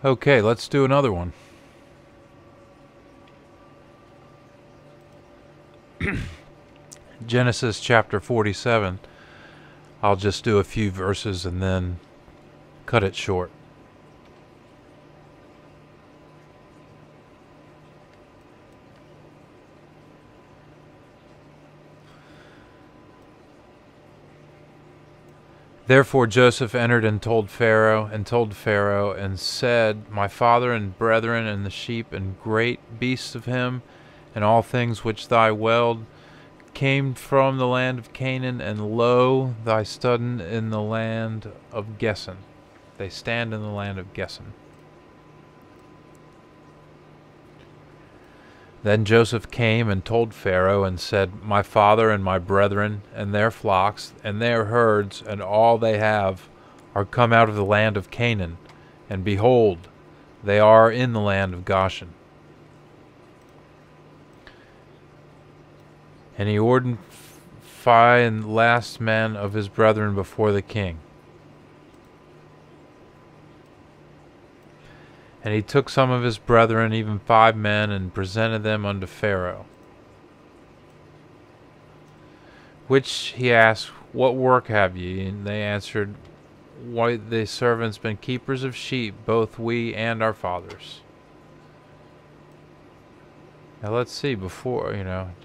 Okay, let's do another one. Genesis chapter 47. I'll just do a few verses and then cut it short. Therefore Joseph entered and told Pharaoh, and said, My father and brethren, and the sheep and great beasts of him, and all things which thy weld, came from the land of Canaan, and lo, thy student in the land of Geshon. They stand in the land of Geshon. Then Joseph came and told Pharaoh, and said, My father and my brethren, and their flocks, and their herds, and all they have, are come out of the land of Canaan, and behold, they are in the land of Goshen. And he ordered the last man of his brethren before the king. And he took some of his brethren, even 5 men, and presented them unto Pharaoh. Which he asked, What work have ye? And they answered, Why, the servants been keepers of sheep, both we and our fathers. Now let's see, before,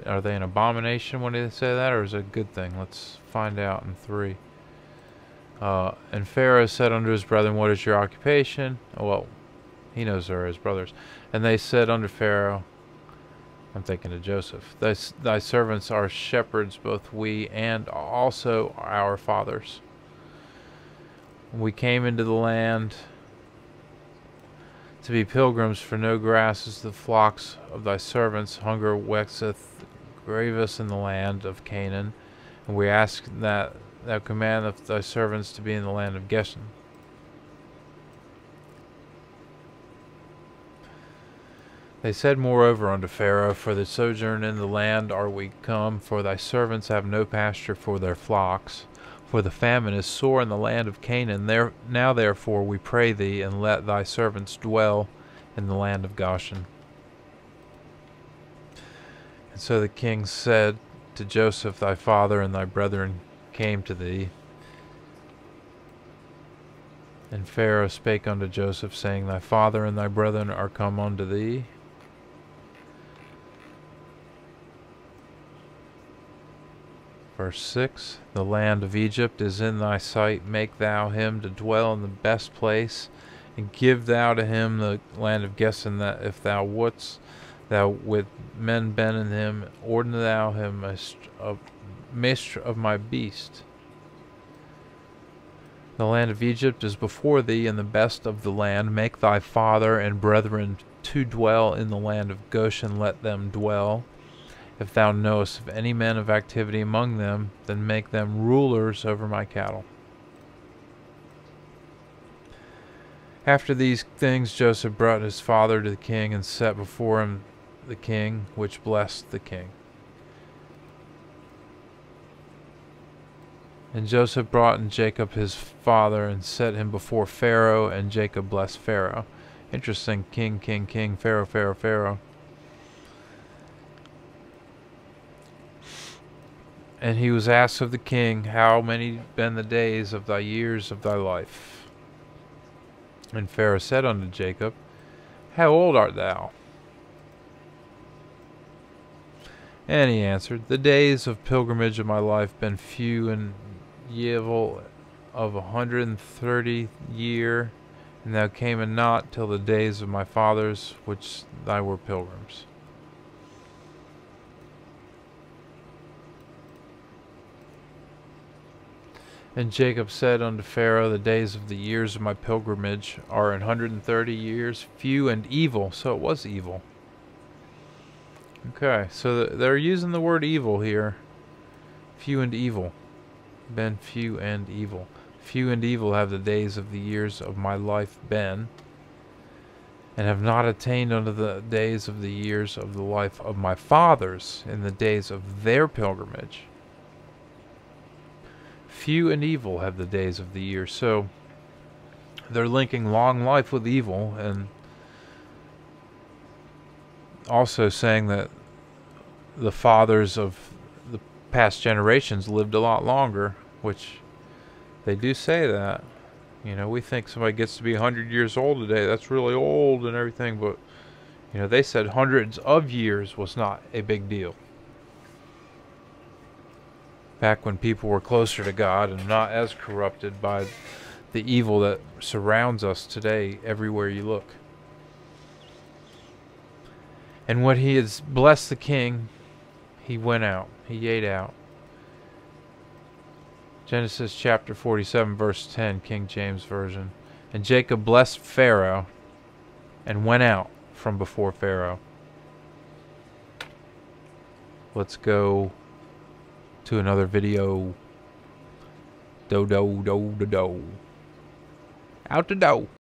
are they an abomination when they say that, or is it a good thing? Let's find out in 3. And Pharaoh said unto his brethren, What is your occupation? Well, he knows they're his brothers. And they said unto Pharaoh, I'm thinking of Joseph, Thy servants are shepherds, both we and also our fathers. We came into the land to be pilgrims, for no grass is the flocks of thy servants. Hunger waxeth grievous in the land of Canaan. And we ask that thou command thy servants to be in the land of Geshon. They said moreover unto Pharaoh, For the sojourn in the land are we come, for thy servants have no pasture for their flocks. For the famine is sore in the land of Canaan. Now therefore we pray thee, and let thy servants dwell in the land of Goshen. And so the king said to Joseph, Thy father and thy brethren came to thee. And Pharaoh spake unto Joseph, saying, Thy father and thy brethren are come unto thee. Verse 6, The land of Egypt is in thy sight. Make thou him to dwell in the best place, and give thou to him the land of Geshon, that if thou wouldst, thou with men ben in him, order thou him a master of my beast. The land of Egypt is before thee, and the best of the land. Make thy father and brethren to dwell in the land of Goshen, let them dwell. If thou knowest of any men of activity among them, then make them rulers over my cattle. After these things Joseph brought his father to the king, and set before him the king, which blessed the king. And Joseph brought in Jacob his father, and set him before Pharaoh, and Jacob blessed Pharaoh. Interesting, king, king, king, Pharaoh, Pharaoh, Pharaoh. And he was asked of the king, How many been the days of thy years of thy life? And Pharaoh said unto Jacob, How old art thou? And he answered, The days of pilgrimage of my life been few and evil of 130 year, and thou camest not till the days of my fathers, which thy were pilgrims. And Jacob said unto Pharaoh, The days of the years of my pilgrimage are 130 years, few and evil. So it was evil. Okay, so they're using the word evil here. Few and evil. Been few and evil. Few and evil have the days of the years of my life been, and have not attained unto the days of the years of the life of my fathers in the days of their pilgrimage. Few and evil have the days of the year. So they're linking long life with evil, and also saying that the fathers of the past generations lived a lot longer, which they do say that. You know, we think somebody gets to be 100 years old today, that's really old and everything, but, you know, they said hundreds of years was not a big deal. Back when people were closer to God and not as corrupted by the evil that surrounds us today everywhere you look. And when he has blessed the king, he went out. He ate out. Genesis chapter 47, verse 10, King James Version. And Jacob blessed Pharaoh and went out from before Pharaoh. Let's go to another video. Do do do do do. Out the door.